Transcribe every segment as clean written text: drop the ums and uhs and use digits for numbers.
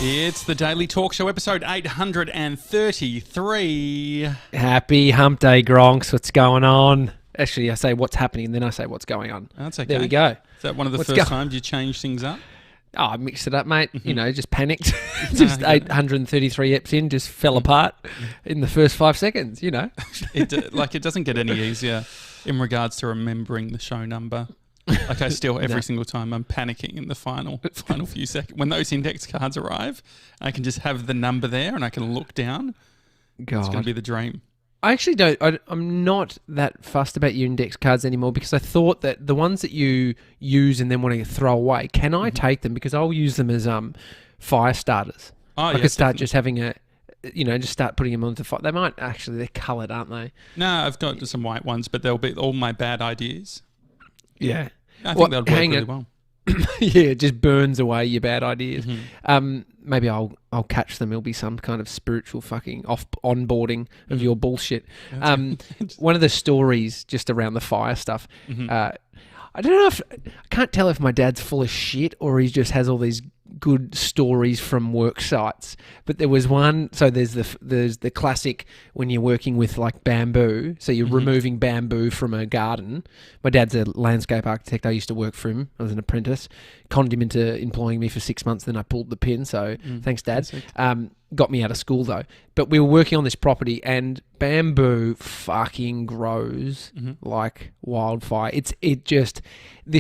It's the Daily Talk Show, episode 833. Happy Hump Day, Gronks. What's going on? Actually, I say what's happening, and then I say what's going on. That's okay. There we go. Is that one of the first times you changed things up? Oh, I mixed it up, mate. You know, just panicked. Just 833 eps in, just fell apart in the first 5 seconds, you know. It doesn't get any easier in regards to remembering the show number. Like I still, every single time I'm panicking in the final few seconds. When those index cards arrive, I can just have the number there and I can look down. God. It's going to be the dream. I actually I'm not that fussed about your index cards anymore because I thought that the ones that you use and then want to throw away, can I take them? Because I'll use them as fire starters. Oh, I yes, could start definitely. just having just start putting them onto fire. They might actually, they're coloured, aren't they? No, I've got some white ones, but they'll be all my bad ideas. Yeah. I think they'll work really well. Yeah, it just burns away your bad ideas. Maybe I'll catch them. It'll be some kind of spiritual fucking onboarding of your bullshit. One of the stories just around the fire stuff. I don't know I can't tell if my dad's full of shit or he just has all these good stories from work sites. But there was one. So there's the classic when you're working with like bamboo. So you're removing bamboo from a garden. My dad's a landscape architect. I used to work for him. I was an apprentice. Conned him into employing me for 6 months. Then I pulled the pin. So thanks, Dad. Got me out of school though. But we were working on this property and bamboo fucking grows like wildfire. This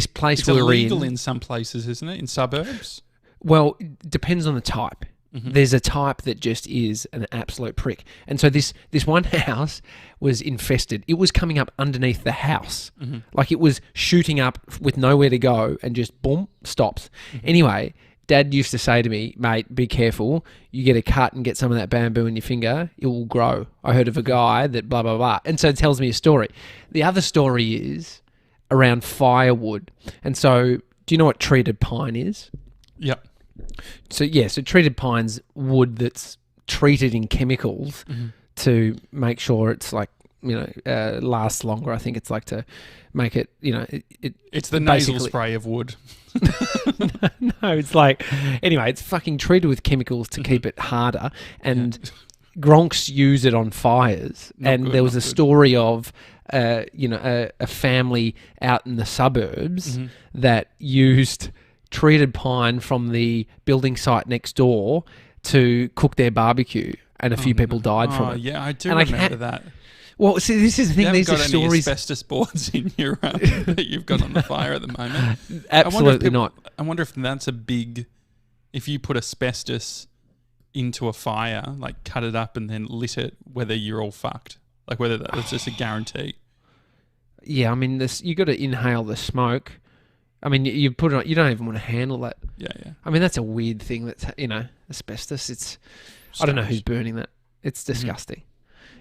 place It's we're illegal in some places, isn't it? In suburbs? Well, it depends on the type. There's a type that just is an absolute prick. And so this one house was infested. It was coming up underneath the house. Like it was shooting up with nowhere to go and just boom, stops. Anyway, Dad used to say to me, mate, be careful. You get a cut and get some of that bamboo in your finger, it will grow. I heard of a guy that blah, blah, blah. And so it tells me a story. The other story is around firewood. And so do you know what treated pine is? Yep. So treated pine's wood that's treated in chemicals to make sure it's like, lasts longer. I think it's like to make it, It's the nasal spray of wood. No, it's like, anyway, it's fucking treated with chemicals to keep it harder. And Gronks use it on fires. There was a story of, a family out in the suburbs that used treated pine from the building site next door to cook their barbecue, and a few people died from it. Yeah, I do remember that. Well, see, this is the thing. These are stories. Any asbestos boards in your that you've got on the fire at the moment? Absolutely not. I wonder if that's a big. If you put asbestos into a fire, like cut it up and then lit it, whether you're all fucked, like whether that's just a guarantee. Yeah, I mean, you got to inhale the smoke. I mean, you put it on, you don't even want to handle that. Yeah. I mean, that's a weird thing. That's asbestos. I don't know who's burning that. It's disgusting.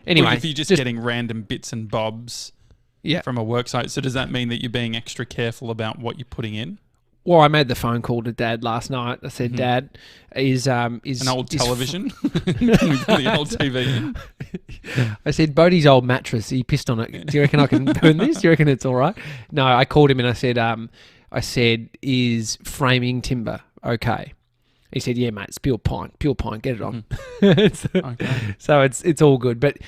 Anyway, well, if you're just getting random bits and bobs from a work site, so does that mean that you're being extra careful about what you're putting in? Well, I made the phone call to Dad last night. I said, Dad, is an old television? The old TV. I said, Bodie's old mattress, he pissed on it. Do you reckon I can burn this? Do you reckon it's all right? No, I called him and I said, is framing timber okay? He said, yeah, mate, it's pure pine, get it on. So it's all good. But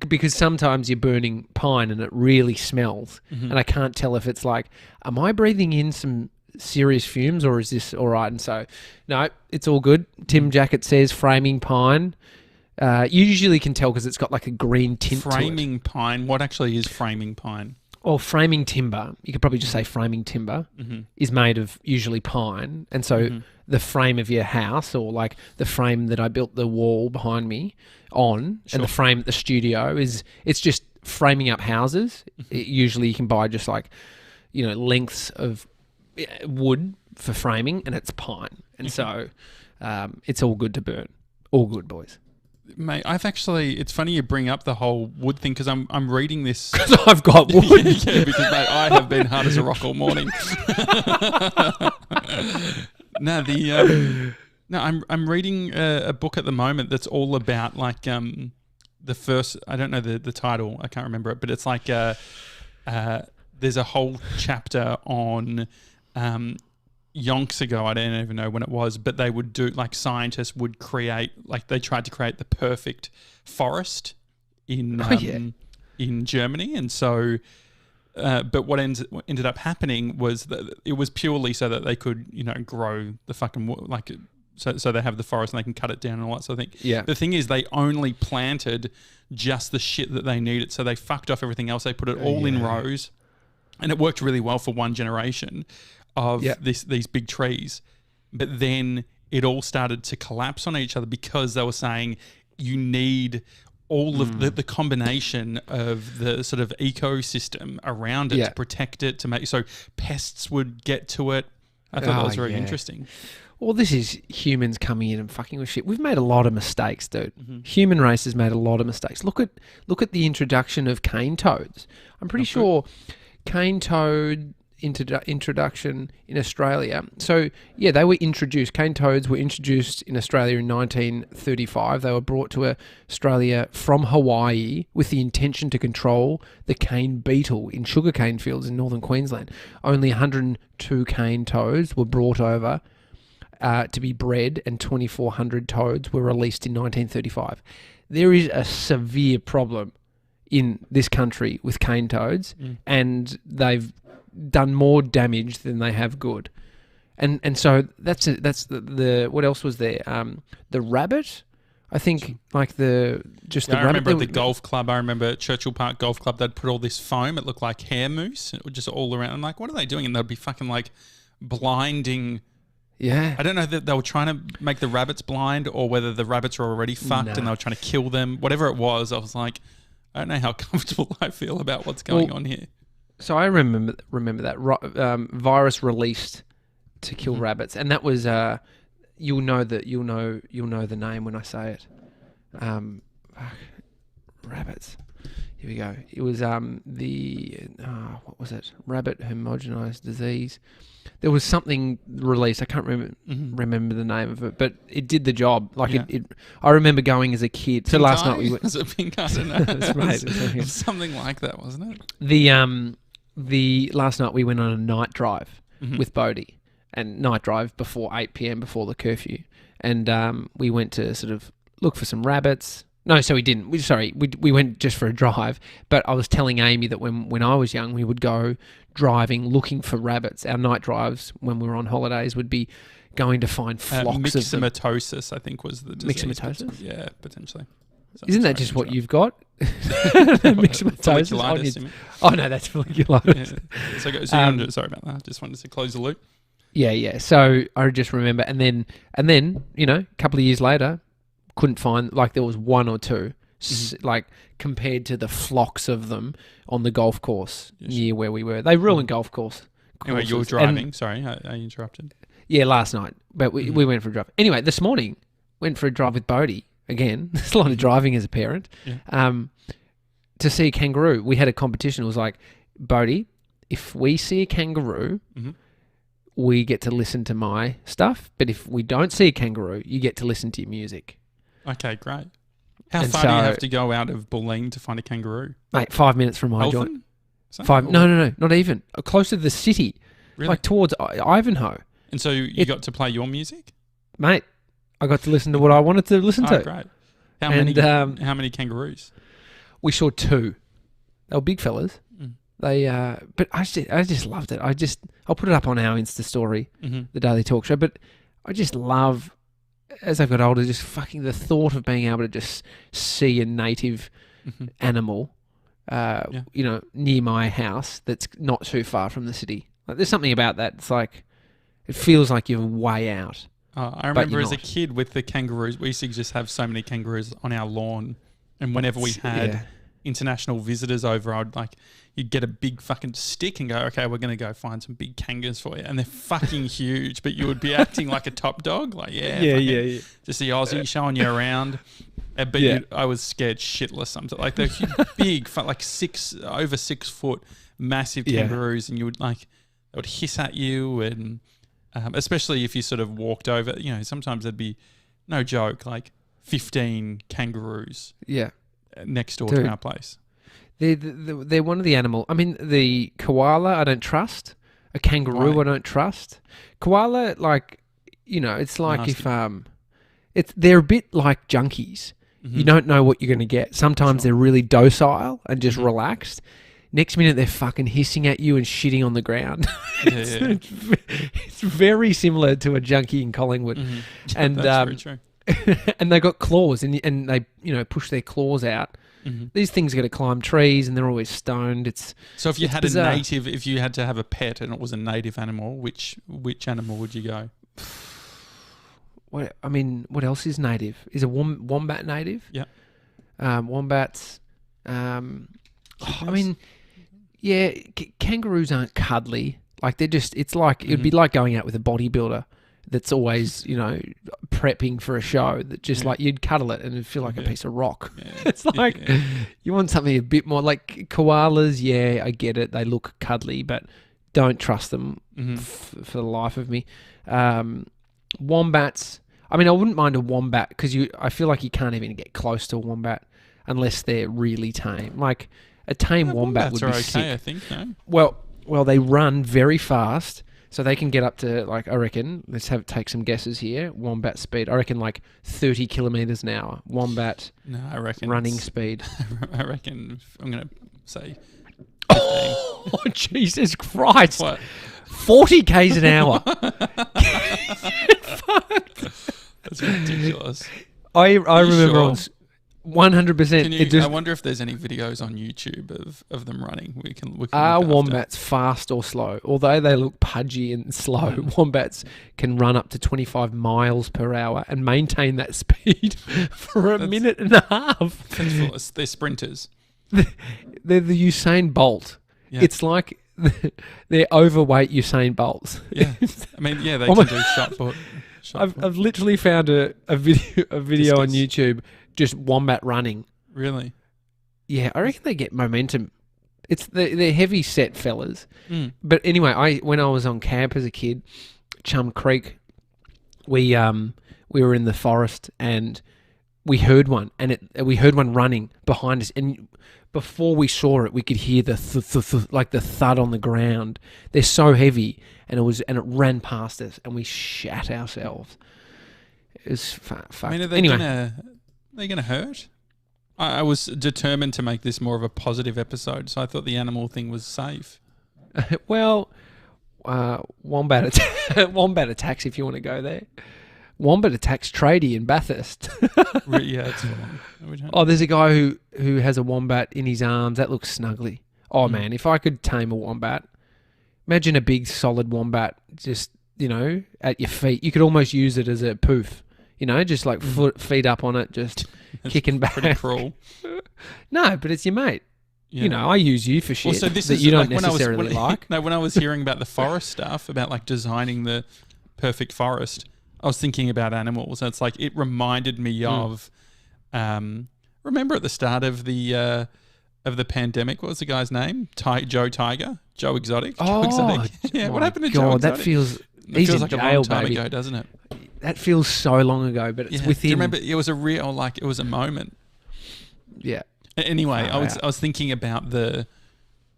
because sometimes you're burning pine and it really smells, and I can't tell if it's like, am I breathing in some serious fumes or is this all right? And so, no, it's all good. Tim Jackett says framing pine. You usually can tell because it's got like a green tint to it. Framing pine? What actually is framing pine? Well, framing timber, you could probably just say framing timber, is made of usually pine. And so the frame of your house, or like the frame that I built the wall behind me on, and the frame at the studio, it's just framing up houses. Usually you can buy just like, lengths of wood for framing, and it's pine. And so it's all good to burn. All good, boys. Mate, it's funny you bring up the whole wood thing because I'm reading this. Because I've got wood. Yeah, because mate, I have been hard as a rock all morning. I'm reading a book at the moment that's all about like the first. I don't know the title. I can't remember it, but it's like there's a whole chapter on yonks ago, I don't even know when it was, but they would do, like, scientists would create, like, they tried to create the perfect forest in in Germany, and so but what ended up happening was that it was purely so that they could, you know, grow the fucking like. So they have the forest and they can cut it down and all that sort of thing. Yeah. The thing is, they only planted just the shit that they needed. So they fucked off everything else. They put it all in rows, and it worked really well for one generation of these big trees. But then it all started to collapse on each other because they were saying you need all of the combination of the sort of ecosystem around it to protect it, to make so pests would get to it. I thought that was very interesting. Well, this is humans coming in and fucking with shit. We've made a lot of mistakes, dude. Human race has made a lot of mistakes. Look at the introduction of cane toads. I'm pretty sure cane toad introduction in Australia. So, yeah, they were introduced. Cane toads were introduced in Australia in 1935. They were brought to Australia from Hawaii with the intention to control the cane beetle in sugarcane fields in northern Queensland. Only 102 cane toads were brought over to be bred, and 2,400 toads were released in 1935. There is a severe problem in this country with cane toads, and they've done more damage than they have good. And so that's the what else was there? The rabbit, I think, like the rabbit. I remember at the golf club. I remember at Churchill Park Golf Club, they'd put all this foam. It looked like hair mousse. It was just all around. I'm like, what are they doing? And they'd be fucking like blinding. Yeah. I don't know that they were trying to make the rabbits blind or whether the rabbits were already fucked and they were trying to kill them. Whatever it was, I was like, I don't know how comfortable I feel about what's going on here. So I remember that virus released to kill rabbits, and that was you'll know the name when I say it. Rabbits. Here we go. It was what was it? Rabbit homogenized disease. There was something released. I can't remember the name of it, but it did the job. Like I remember going as a kid. So last night we went. Was it pink? I don't know. It was something like that, wasn't it? The last night we went on a night drive with Bodhi, and night drive before 8 p.m. before the curfew, and we went to sort of look for some rabbits. No, so we didn't. We went just for a drive. But I was telling Amy that when I was young, we would go driving looking for rabbits. Our night drives when we were on holidays would be going to find flocks of them. Myxomatosis, I think, was the disease. Myxomatosis? Yeah, potentially. Isn't that just what you've got? Myxomatosis. Oh no, that's folliculitis. Yeah. Sorry about that. I just wanted to close the loop. Yeah. So I just remember, and then you know, a couple of years later, couldn't find, like, there was one or two, like, compared to the flocks of them on the golf course near where we were. They ruined golf course. Anyway, you were driving. Sorry, I interrupted. Yeah, last night, but we went for a drive. Anyway, this morning, went for a drive with Bodhi. Again, there's a lot of driving as a parent. Yeah. To see a kangaroo. We had a competition. It was like, Bodhi, if we see a kangaroo, we get to listen to my stuff. But if we don't see a kangaroo, you get to listen to your music. Okay, great. How far do you have to go out of Bulleen to find a kangaroo? Mate, 5 minutes from my joint. Eltham? No, not even. Closer to the city. Really? Like towards Ivanhoe. And so you got to play your music? Mate, I got to listen to what I wanted to listen to. Great. How many kangaroos? We saw 2. They were big fellas. They, but I just loved it. I'll put it up on our Insta story, the Daily Talk Show. But I just love, as I've got older, just fucking the thought of being able to just see a native animal, you know, near my house that's not too far from the city. Like, there's something about that. It's like, it feels like you're way out. I remember as a kid with the kangaroos, we used to just have so many kangaroos on our lawn, and whenever we had international visitors over, you'd get a big fucking stick and go, okay, we're going to go find some big kangas for you, and they're fucking huge, but you would be acting like a top dog, like just the Aussie showing you around. But I was scared shitless sometimes. Like, they're big, like over 6 foot, massive kangaroos, and you would they would hiss at you, and especially if you sort of walked over. You know, sometimes there'd be, no joke, like 15 kangaroos. Yeah. Next door to our place. They're one of the animal. I mean, the koala I don't trust. A kangaroo Why? I don't trust. Koala, like, it's like Nasty. they're a bit like junkies. You don't know what you're going to get. Sometimes they're really docile and just relaxed. Next minute, they're fucking hissing at you and shitting on the ground. It's very similar to a junkie in Collingwood. And That's very true. and they got claws, and they push their claws out. These things got to climb trees, and they're always stoned. So if you had bizarre. if you had to have a pet and it was a native animal, which animal would you go? What else is native? Is a wombat native? Yeah. Wombats. Yeah, kangaroos aren't cuddly. Like they're just. It's like it'd be like going out with a bodybuilder that's always prepping for a show. That just like you'd cuddle it and it'd feel like a piece of rock. Yeah. It's like you want something a bit more like koalas. Yeah, I get it. They look cuddly, but don't trust them for the life of me. Wombats. I wouldn't mind a wombat because I feel like you can't even get close to a wombat unless they're really tame. Like a tame wombat would be okay, sick. I think, no? Well, they run very fast, so they can get up to like I reckon. Take some guesses here. Wombat speed, I reckon, like 30 kilometers an hour. Wombat. No, I reckon running speed. I reckon I'm gonna say 15. Oh, Jesus Christ! What? 40 k's an hour. That's ridiculous. I remember sure? 100%. I wonder if there's any videos on YouTube of them running. We can Are look after. wombats fast or slow? Although they look pudgy and slow, wombats can run up to 25 miles per hour and maintain that speed for a minute and a half. They're sprinters. They're the Usain Bolt. Yeah. It's like they're overweight Usain Bolts. Yeah, they can do shot put. I've literally found a video on YouTube just wombat running. Really? Yeah, I reckon they get momentum. They're heavy set fellas. But anyway, when I was on camp as a kid, Chum Creek, we were in the forest and we heard one, we heard one running behind us, and before we saw it, we could hear the like the thud on the ground. They're so heavy, and it ran past us, and we shat ourselves. It was fucked. Are they gonna hurt? I was determined to make this more of a positive episode, so I thought the animal thing was safe. Well, wombat attacks if you want to go there. Wombat attacks tradie in Bathurst. Yeah, it's fine. Oh, there's a guy who has a wombat in his arms. That looks snuggly. Oh, man, if I could tame a wombat, imagine a big solid wombat just, at your feet. You could almost use it as a poof, just like feet up on it, just kicking back. Pretty cruel. No, but it's your mate. Yeah. I use you for shit that you don't necessarily like. No, when I was hearing about the forest stuff, about like designing the perfect forest, I was thinking about animals. And it's like it reminded me of. Remember at the start of the pandemic, what was the guy's name? Joe Exotic. Oh, Joe Exotic. Yeah, what happened to Joe Exotic? That feels. It feels like jail, a long time baby. ago, doesn't it? That feels so long ago, but it's within. Do you remember? It was a real it was a moment. Yeah. Anyway, I was thinking about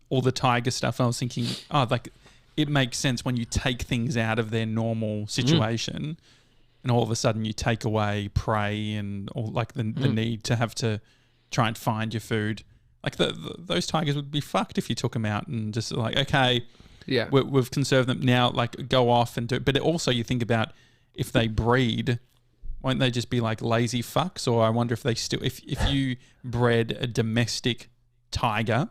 all the tiger stuff. I was thinking, it makes sense when you take things out of their normal situation, and all of a sudden you take away prey and all like the need to have to try and find your food. Like those tigers would be fucked if you took them out and just like, okay, yeah, we've conserved them now. Like go off and do. But also you think about if they breed. Won't they just be like lazy fucks? Or I wonder if they still, if you bred a domestic tiger,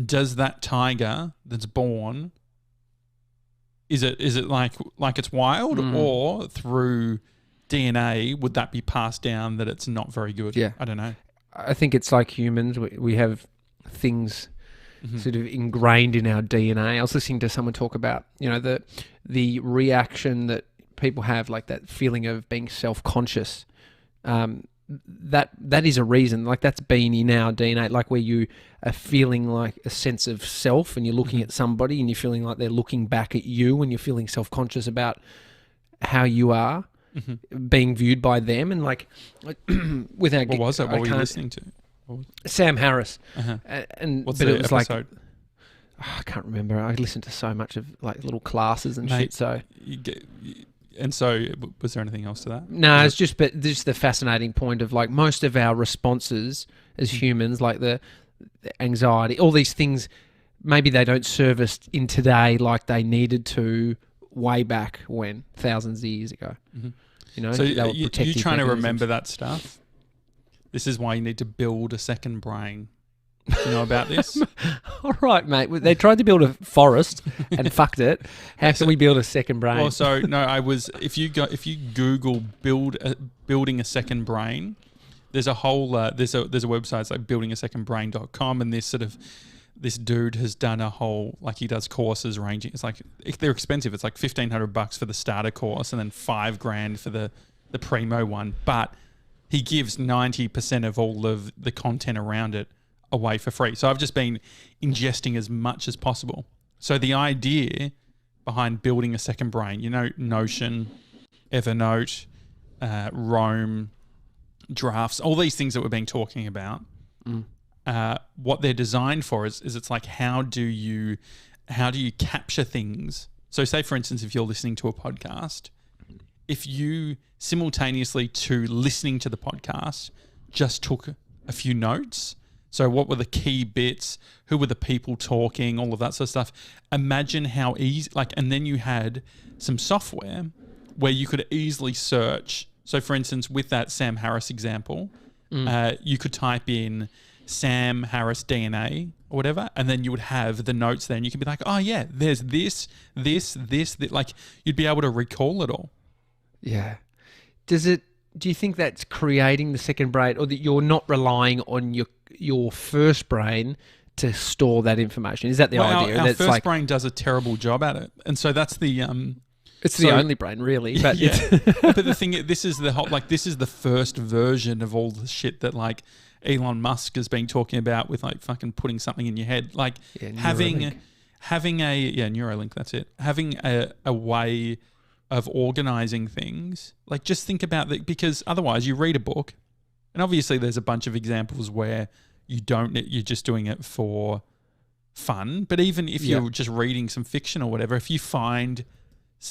does that tiger that's born, is it like it's wild, or through DNA would that be passed down that it's not very good? Yeah, I don't know. I think it's like humans. We have things sort of ingrained in our DNA. I was listening to someone talk about the reaction that people have, like that feeling of being self-conscious, that is a reason, like that's been in our DNA, like where you are feeling like a sense of self and you're looking at somebody and you're feeling like they're looking back at you and you're feeling self-conscious about how you are being viewed by them. And like with our... What was it? What were you listening to? Sam Harris. And And what's but the it was episode? like... I can't remember. I listened to so much of like little classes and shit. So was there anything else to that? no, it's just the fascinating point of like most of our responses as humans, like the anxiety, all these things, maybe they don't serve us in today like they needed to way back when, thousands of years ago. Mm-hmm. You know, so you trying to remember that stuff. This is why you need to build a second brain. You know about this? All right, mate. They tried to build a forest and fucked it. How can we build a second brain? Well, so no, if you Google building a second brain, there's a whole there's a website, it's like buildingasecondbrain.com, and this dude has done a whole, like, he does courses ranging. It's like, they're expensive. It's like $1,500 for the starter course, and then $5,000 for the primo one. But he gives 90% of all of the content around it away for free. So I've just been ingesting as much as possible. So the idea behind building a second brain, you know, Notion, Evernote, Roam, Drafts, all these things that we've been talking about. What they're designed for is it's like, how do you capture things? So say, for instance, if you're listening to a podcast, if you simultaneously to listening to the podcast just took a few notes, so what were the key bits, who were the people talking, all of that sort of stuff, imagine how easy, like, and then you had some software where you could easily search. So for instance, with that Sam Harris example, you could type in Sam Harris DNA or whatever, and then you would have the notes there, and you could be like, oh yeah, there's this, like, you'd be able to recall it all. Yeah. Do you think that's creating the second brain, or that you're not relying on your first brain to store that information? Is that the idea? Our first brain does a terrible job at it, and so that's the it's the only brain, really. But yeah. But the thing, this is the whole, like, this is the first version of all the shit that, like, Elon Musk has been talking about with, like, fucking putting something in your head, like, having a Neuralink. That's it. Having a way of organizing things. Like, just think about that, because otherwise you read a book, and obviously there's a bunch of examples where you're just doing it for fun. But even if you're just reading some fiction or whatever, if you find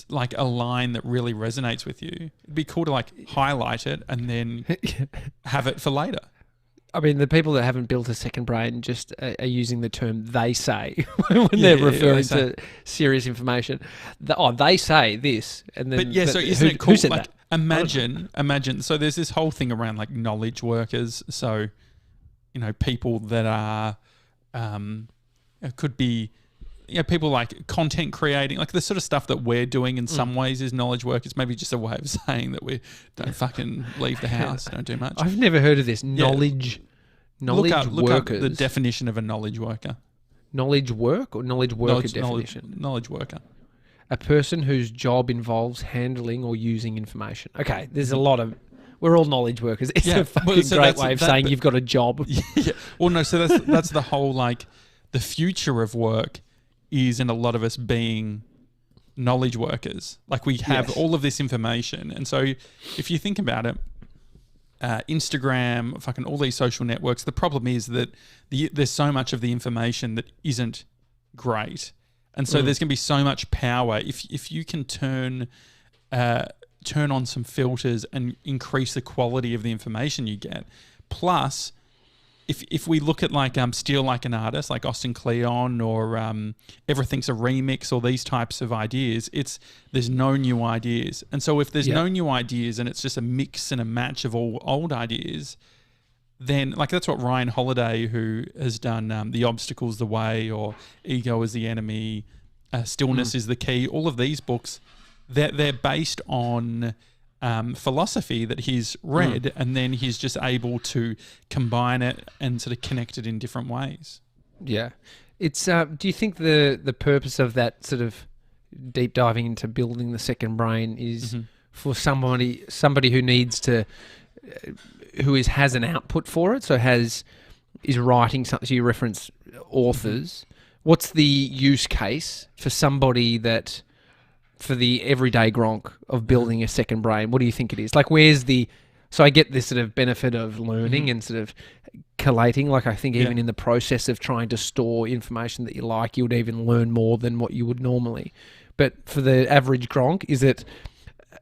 like a line that really resonates with you, it'd be cool to like highlight it and then have it for later. I mean, the people that haven't built a second brain just are using the term "they say" when they're referring to serious information. They say this, and then so isn't it cool? Who said like, that? Imagine. So there's this whole thing around like knowledge workers. So, you know, people that are, it could be, you know, people like content creating, like the sort of stuff that we're doing in some ways is knowledge workers. Maybe just a way of saying that we don't fucking leave the house, don't do much. I've never heard of this. Knowledge workers. Look up the definition of a knowledge worker. Knowledge work or knowledge worker definition? Knowledge worker. A person whose job involves handling or using information. Okay, there's a lot of... We're all knowledge workers. It's a fucking great way of saying you've got a job. Yeah. Well, no, so that's the whole, like, the future of work is in a lot of us being knowledge workers. Like, we have all of this information. And so if you think about it, Instagram, fucking all these social networks, the problem is that there's so much of the information that isn't great. And so there's going to be so much power. If you can turn on some filters and increase the quality of the information you get. Plus, if we look at like Steal Like an Artist, like Austin Kleon or Everything's a Remix, or these types of ideas, there's no new ideas. And so if there's no new ideas and it's just a mix and a match of all old ideas, then like that's what Ryan Holiday, who has done The Obstacle's the Way or Ego is the Enemy, Stillness is the Key, all of these books, they're based on philosophy that he's read, and then he's just able to combine it and sort of connect it in different ways. Yeah. It's do you think the purpose of that sort of deep diving into building the second brain is for somebody who needs to has an output for it, so is writing something? So you reference authors. What's the use case for somebody for the everyday Gronk of building a second brain? What do you think it is? Like, where's the So I get this sort of benefit of learning and sort of collating. Like I think even in the process of trying to store information that you like, you would even learn more than what you would normally. But for the average Gronk, is it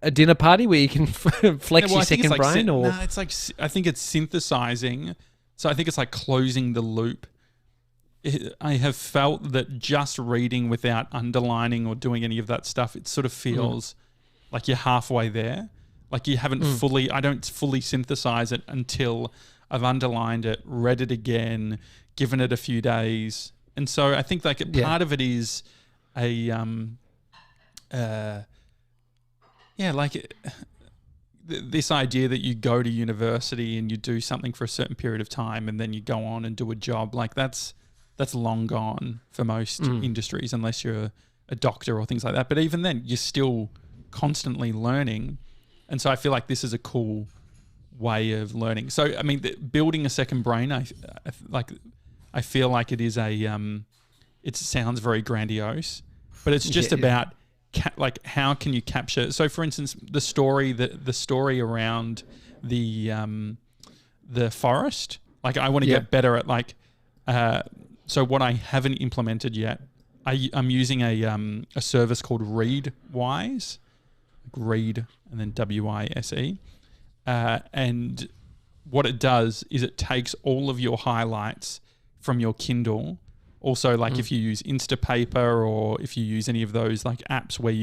a dinner party where you can flex your second brain? Or no, it's like, I think it's synthesizing. So I think it's like closing the loop. I have felt that just reading without underlining or doing any of that stuff, it sort of feels like you're halfway there. Like you haven't I don't fully synthesize it until I've underlined it, read it again, given it a few days. And so I think like part of it is this idea that you go to university and you do something for a certain period of time and then you go on and do a job, like that's long gone for most industries unless you're a doctor or things like that. But even then, you're still constantly learning. And so I feel like this is a cool way of learning. So, I mean, building a second brain, I feel like it is it sounds very grandiose, but it's just about like how can you capture. So, for instance, the story around the forest. Like, I want to get better at like. So what I haven't implemented yet, I'm using a service called Readwise, Read and then WISE, and what it does is it takes all of your highlights from your Kindle. Also, like if you use Instapaper or if you use any of those like apps where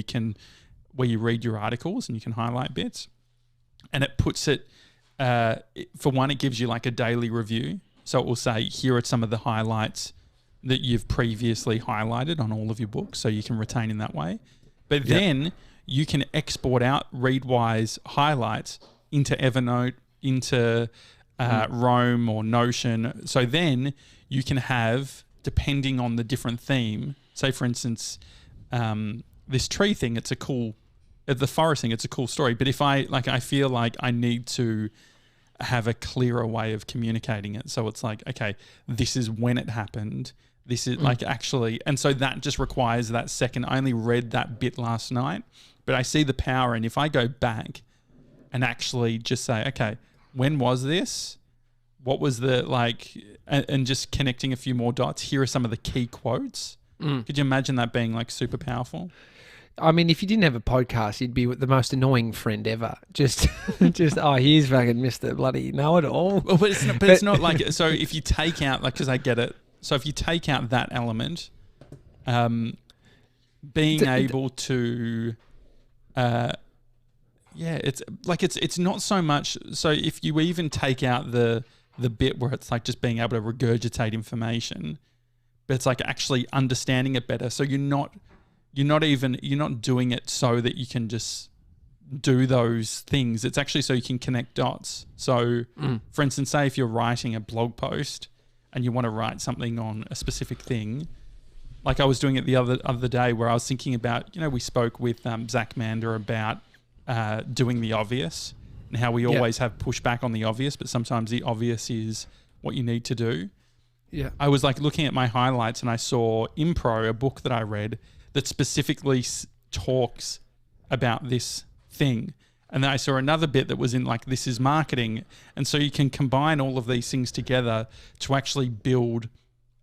you read your articles and you can highlight bits, and it puts it. For one, it gives you like a daily review. So it will say, here are some of the highlights that you've previously highlighted on all of your books, so you can retain in that way. But then you can export out Readwise highlights into Evernote, into Roam or Notion. So then you can have, depending on the different theme, say for instance, this tree thing, it's a cool, the forest thing, it's a cool story. But if I feel like I need to have a clearer way of communicating it. So it's like, okay, this is when it happened. This is like actually, and so that just requires that second. I only read that bit last night, but I see the power. And if I go back and actually just say, okay, when was this? What was the like, and just connecting a few more dots. Here are some of the key quotes. Could you imagine that being like super powerful? I mean, if you didn't have a podcast, you'd be the most annoying friend ever. Just, here's fucking Mr. Bloody Know-It-All. Well, but it's not like, so if you take out, like, because I get it. So if you take out that element, being able to, it's like, it's not so much. So if you even take out the bit where it's like just being able to regurgitate information, but it's like actually understanding it better. So you're not doing it so that you can just do those things. It's actually so you can connect dots. So, for instance, say if you're writing a blog post and you want to write something on a specific thing, like I was doing it the other day where I was thinking about, we spoke with Zach Mander about doing the obvious and how we always have pushback on the obvious, but sometimes the obvious is what you need to do. Yeah. I was like looking at my highlights and I saw Impro, a book that I read, that specifically talks about this thing. And then I saw another bit that was in like, this is marketing. And so you can combine all of these things together to actually build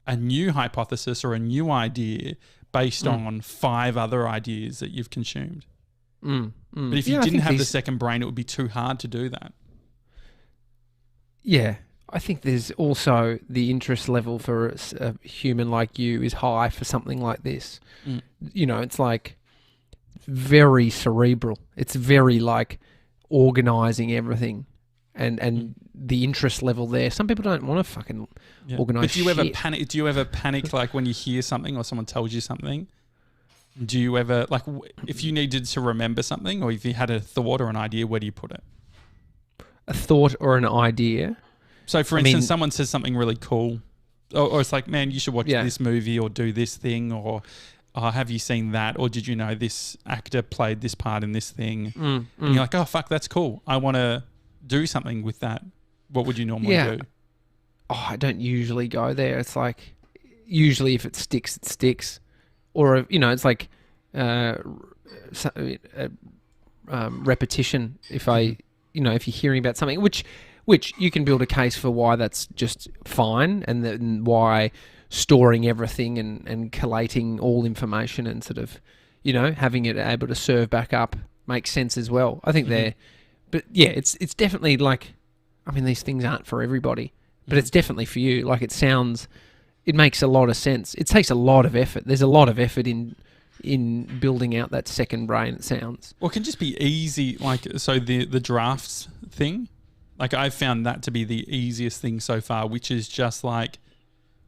a new hypothesis or a new idea based on 5 other ideas that you've consumed. But if you didn't have the second brain, it would be too hard to do that. Yeah. I think there's also the interest level for a human like you is high for something like this. It's like very cerebral. It's very like organizing everything and the interest level there. Some people don't want to fucking organize But do you ever panic like when you hear something or someone tells you something? Do you ever, like, if you needed to remember something or if you had a thought or an idea, where do you put it? A thought or an idea? So, for instance, someone says something really cool, or it's like, man, you should watch this movie or do this thing, or have you seen that? Or did you know this actor played this part in this thing? And you're like, oh, fuck, that's cool. I want to do something with that. What would you normally do? Oh, I don't usually go there. It's like, usually if it sticks, it sticks. Or, it's like repetition. If I if you're hearing about something, which you can build a case for why that's just fine, and then why storing everything and collating all information and sort of, having it able to serve back up makes sense as well. I think but yeah, it's definitely like, I mean, these things aren't for everybody, but it's definitely for you. Like, it makes a lot of sense. It takes a lot of effort. There's a lot of effort in building out that second brain, it sounds. Well, it can just be easy. Like, so the drafts thing, like, I've found that to be the easiest thing so far, which is just like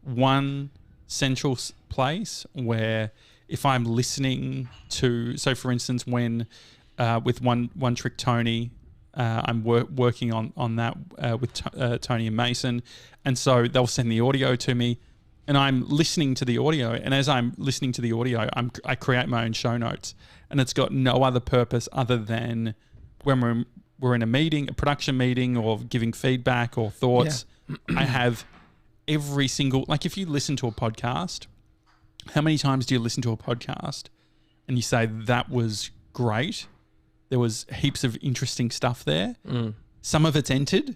one central place where if I'm listening to, so for instance, when with One Trick Tony, I'm working on that with Tony and Mason, and so they'll send the audio to me, and I'm listening to the audio, and as I'm listening to the audio, I create my own show notes, and it's got no other purpose other than when we're in a meeting, a production meeting, or giving feedback or thoughts. Yeah. I have every single, like, if you listen to a podcast, how many times do you listen to a podcast and you say, that was great, there was heaps of interesting stuff there. Some of it's entered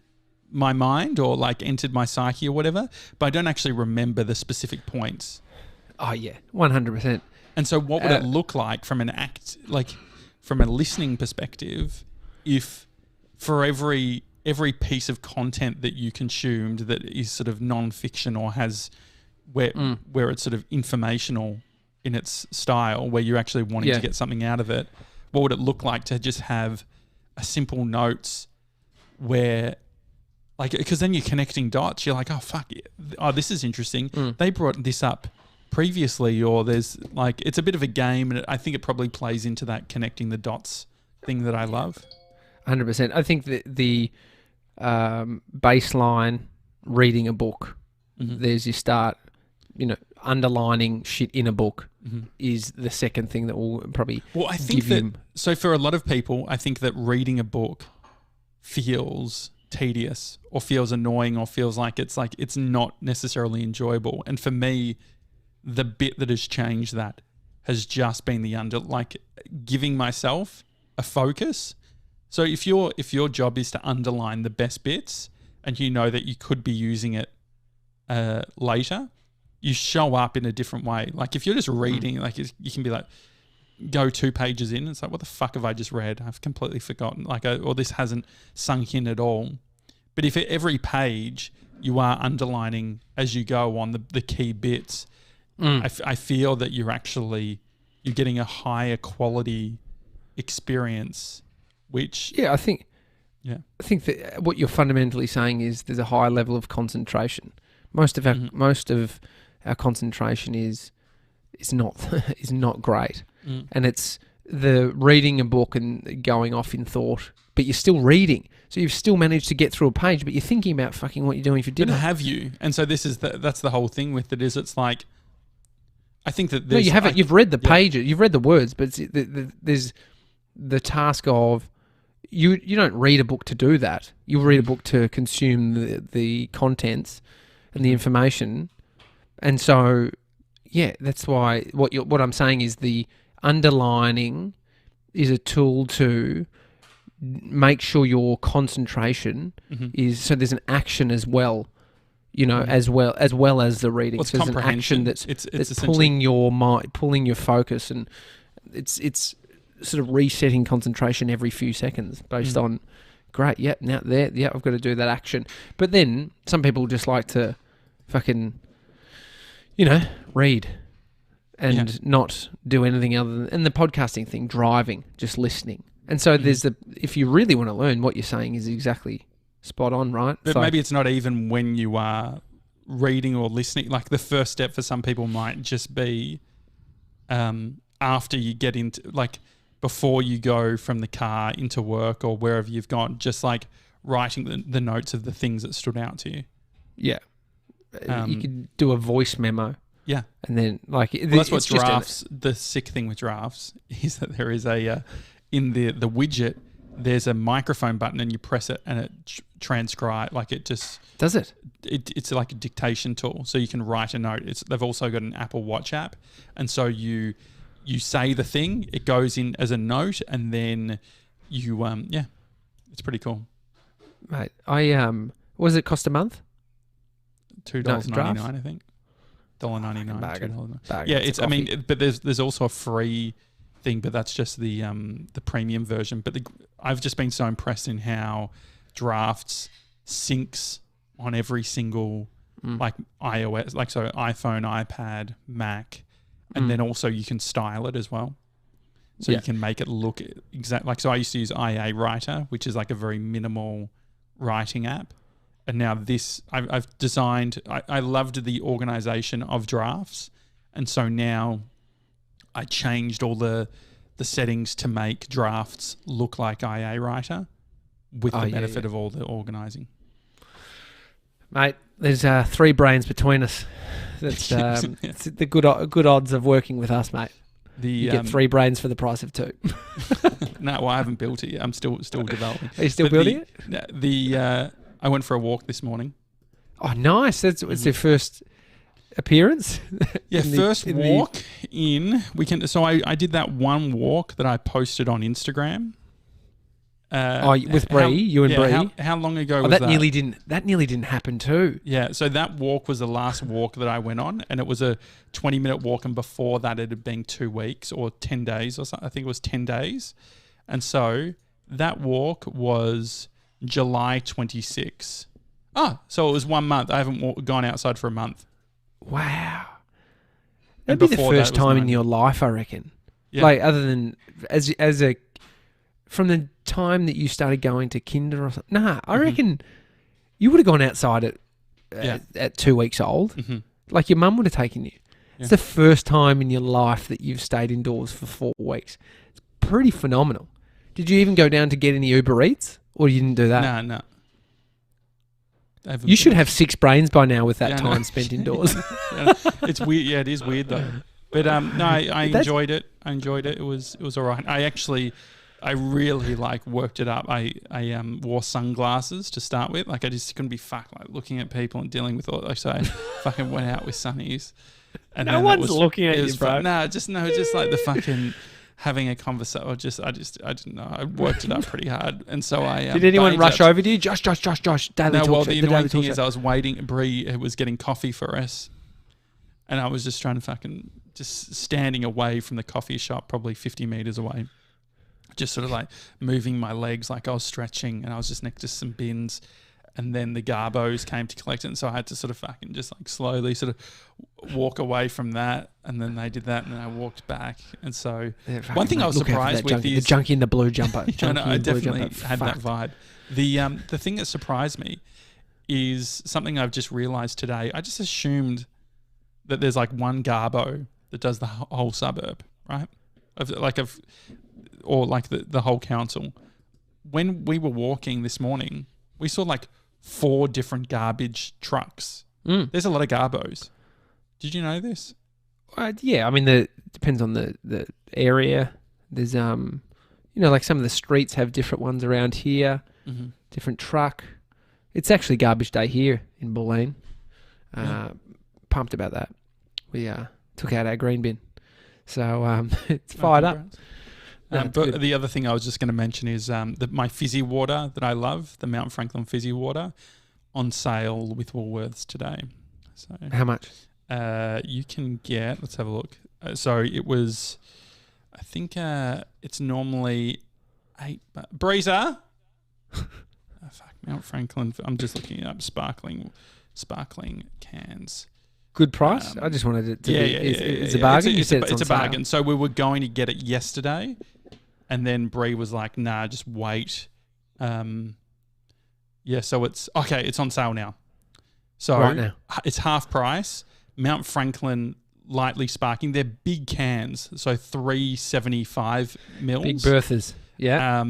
my mind or like entered my psyche or whatever, but I don't actually remember the specific points. Oh yeah, 100%. And so what would it look like from from a listening perspective, if for every piece of content that you consumed that is sort of non-fiction or has where it's sort of informational in its style, where you're actually wanting to get something out of it, what would it look like to just have a simple notes where, like, because then you're connecting dots. You're like, oh, fuck, oh, this is interesting. They brought this up previously, or there's like, it's a bit of a game, and I think it probably plays into that connecting the dots thing that I love. 100%. I think that the baseline reading a book, there's your start, underlining shit in a book is the second thing that will probably give you. So for a lot of people, I think that reading a book feels tedious or feels annoying or feels like it's not necessarily enjoyable. And for me, the bit that has changed that has just been giving myself a focus. So if your job is to underline the best bits and you know that you could be using it later, you show up in a different way. Like if you're just reading, like you can be like, go 2 pages in, and it's like, what the fuck have I just read? I've completely forgotten. Or this hasn't sunk in at all. But if at every page you are underlining as you go on the key bits, I feel that you're getting a higher quality experience. Which I think that what you're fundamentally saying is there's a high level of concentration. Most of our concentration is not great, and it's the reading a book and going off in thought, but you're still reading, so you've still managed to get through a page, but you're thinking about fucking what you're doing for dinner. But have you? And so that's the whole thing with it. Is it's like, I think that there's, no, you haven't. You've read the pages, you've read the words, but there's the task of you don't read a book to do that. You read a book to consume the contents and the information. And so, that's why what I'm saying is the underlining is a tool to make sure your concentration is, so there's an action as well, as well as the reading. So there's an action that's pulling your mind, pulling your focus, and it's sort of resetting concentration every few seconds based on, great, now there, I've got to do that action. But then some people just like to fucking, read and not do anything other than, and the podcasting thing, driving, just listening. And so there's if you really want to learn, what you're saying is exactly spot on, right? But maybe it's not even when you are reading or listening. Like the first step for some people might just be after you get into, like, before you go from the car into work or wherever you've gone, just like writing the notes of the things that stood out to you. Yeah. You could do a voice memo. Yeah. And then that's what drafts, the sick thing with drafts is that there is in the widget, there's a microphone button and you press it and it transcribes, like it just... Does it? It's like a dictation tool. So you can write a note. They've also got an Apple Watch app. And so you say the thing, it goes in as a note, and then you It's pretty cool. Mate, what does it cost a month? $2.99, I think. $1.99. Bargain. $2.99. Yeah, it's. I mean, but there's also a free thing, but that's just the premium version. But I've just been so impressed in how Drafts syncs on every single like iOS, like so iPhone, iPad, Mac, and then also you can style it as well. So you can make it look exact. Like, so I used to use IA Writer, which is like a very minimal writing app. And now this, I've designed, I loved the organization of Drafts. And so now I changed all the settings to make Drafts look like IA Writer with the benefit of all the organizing. Mate, there's 3 brains between us. That's it's the good odds of working with us, mate. You get 3 brains for the price of 2. No, well, I haven't built it yet. I'm still developing. Are you still building it? I went for a walk this morning. Oh, nice. It's their first appearance? Yeah, first walk in. So I did that one walk that I posted on Instagram. With Bree, you and Bree. How long ago was that? That nearly didn't happen too. Yeah, so that walk was the last walk that I went on, and it was a 20-minute walk, and before that it had been 2 weeks or 10 days or something. I think it was 10 days. And so that walk was July 26. So it was 1 month. I haven't gone outside for a month. Wow. That'd be the first time in your life, I reckon. Yeah. Like, other than from the time that you started going to kinder or something. Nah, I reckon you would have gone outside at 2 weeks old. Mm-hmm. Like, your mum would have taken you. Yeah. It's the first time in your life that you've stayed indoors for 4 weeks. It's pretty phenomenal. Did you even go down to get any Uber Eats, or you didn't do that? No. You should have 6 brains by now with that time spent indoors. It's weird. Yeah, it is weird though. But no, I enjoyed it. It was all right. I really worked it up. I wore sunglasses to start with. Like, I just couldn't be fucked looking at people and dealing with all. So I fucking went out with sunnies. And no one's looking at you, bro. Just like the fucking having a conversation. I didn't know. I worked it up pretty hard, and so I. Did anyone rush over to you? Josh. Daily talk well, show, the annoying thing is I was waiting. Bree was getting coffee for us, and I was just trying to just standing away from the coffee shop, probably 50 meters away. Just sort of moving my legs like I was stretching, and I was just next to some bins, and then the Garbos came to collect it, and so I had to sort of fucking just slowly sort of walk away from that, and then they did that, and then I walked back, and so one thing I was surprised with is the junkie in the blue jumper. I definitely had that vibe. The thing that surprised me is something I've just realised today. I just assumed that there's one Garbo that does the whole suburb, right? Or the whole council. When we were walking this morning, we saw 4 different garbage trucks. There's a lot of Garbos. Did you know this? Yeah, I mean, it depends on the area. There's some of the streets have different ones around here. Mm-hmm. Different truck. It's actually garbage day here in Bulleen. Pumped about that. We took out our green bin, so it's fired up. But the other thing I was just going to mention is my fizzy water that I love, the Mount Franklin fizzy water, on sale with Woolworths today. So how much? You can get. Let's have a look. So it was, I think it's normally $8. Breezer. Mount Franklin. I'm just looking up sparkling cans. Good price. I just wanted it to be. It's a bargain. It's a bargain. So we were going to get it yesterday, and then Bree was like, "Nah, just wait." So it's okay. It's on sale now. So right now, it's half price. Mount Franklin lightly sparkling. They're big cans, so 375 mils. Big Berthas. Yeah.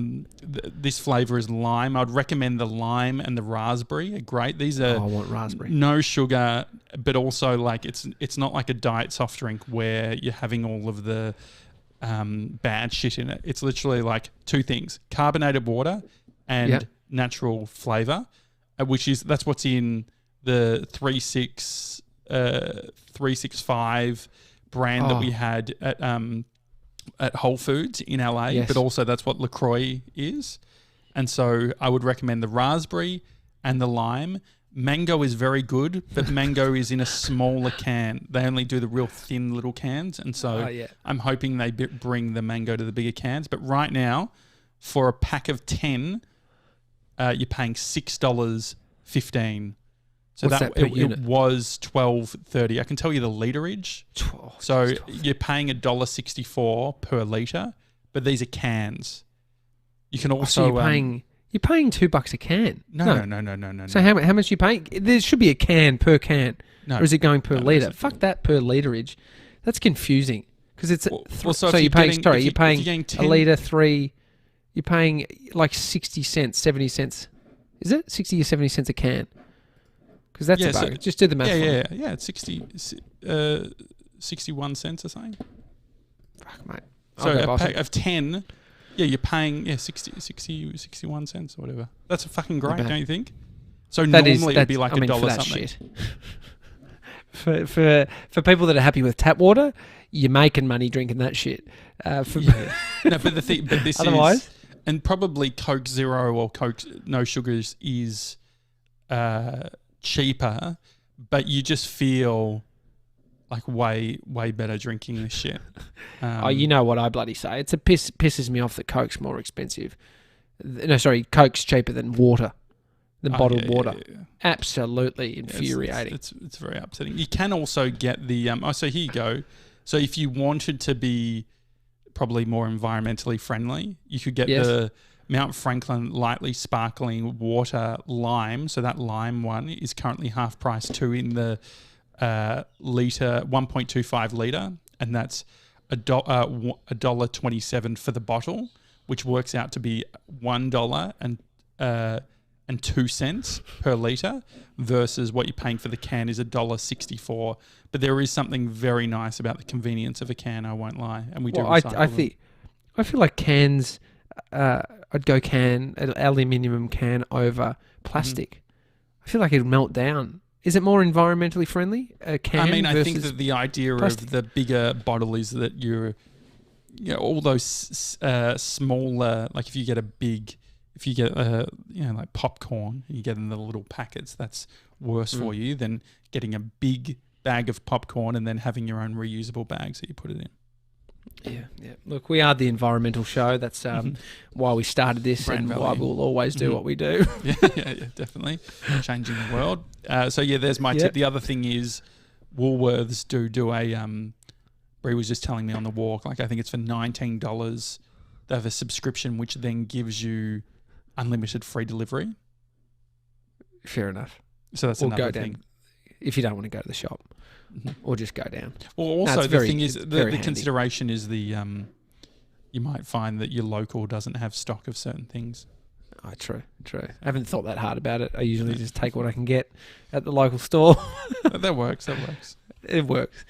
This flavour is lime. I'd recommend the lime and the raspberry are great. These are I want raspberry. No sugar, but also it's not like a diet soft drink where you're having all of the bad shit in it. It's literally 2 things: carbonated water and natural flavour, that's what's in the 365 brand that we had at Whole Foods in LA, but also that's what LaCroix is. And so I would recommend the raspberry and the lime. Mango is very good, but mango is in a smaller can. They only do the real thin little cans. And so I'm hoping they bring the mango to the bigger cans. But right now, for a pack of 10, you're paying $6.15. So What's that per unit? It was $12.30. I can tell you the literage. So you're paying $1.64 per litre, but these are cans. You can also you're paying $2 a can. No. So how much are you paying? There should be a can per can. No. Or is it going per litre? Fuck that per literage. That's confusing because it's so you're paying a litre 3. You're paying like 60 cents, 70 cents. Is it 60 or 70 cents a can? Because that's a bargain. Just do the math. Yeah. It's 61 cents or something. Fuck, mate. So a pack of 10, you're paying 61 cents or whatever. That's fucking great, don't you think? So normally it would be like $1 something. For people that are happy with tap water, you're making money drinking that shit. No, but this otherwise, is, and probably Coke Zero or Coke No Sugars is cheaper, but you just feel like way better drinking this shit. You know what I bloody say? It's pisses me off that Coke's more expensive. No, sorry, Coke's cheaper than water, than bottled water. Yeah. Absolutely infuriating. It's very upsetting. You can also get the so here you go. So if you wanted to be probably more environmentally friendly, you could get the Mount Franklin Lightly Sparkling Water Lime. So that lime one is currently half price too in the litre, 1.25 litre, and that's $1.27 for the bottle, which works out to be $1.02 per litre versus what you're paying for the can is $1.64. But there is something very nice about the convenience of a can, I won't lie, and we do recycle them. I feel like cans. I'd go aluminium can over plastic. I feel like it'd melt down. Is it more environmentally friendly? A can. I mean, I think that the idea of the bigger bottle is that all those smaller, like if you get like popcorn, you get in the little packets. That's worse for you than getting a big bag of popcorn and then having your own reusable bags that you put it in. Yeah. Look, we are the environmental show. That's why we started this Brand and why we'll always do what we do. yeah, definitely. Changing the world. There's my tip. The other thing is Woolworths do a, Bree was just telling me on the walk, like I think it's for $19. They have a subscription which then gives you unlimited free delivery. Fair enough. So that's another thing. If you don't want to go to the shop. Or just go down. Well, also the thing is, the consideration is you might find that your local doesn't have stock of certain things. Oh, true. I haven't thought that hard about it. I usually just take what I can get at the local store. That works. It works.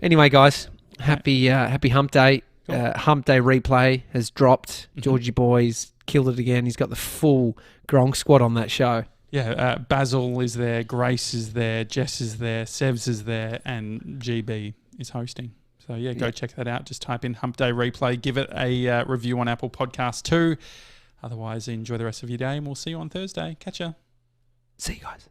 Anyway, guys, happy Hump Day. Cool. Hump Day replay has dropped. Georgie Boy's killed it again. He's got the full Gronk Squad on that show. Yeah, Basil is there, Grace is there, Jess is there, Sevs is there, and GB is hosting. So, go check that out. Just type in Hump Day Replay. Give it a review on Apple Podcasts too. Otherwise, enjoy the rest of your day, and we'll see you on Thursday. Catch ya. See you guys.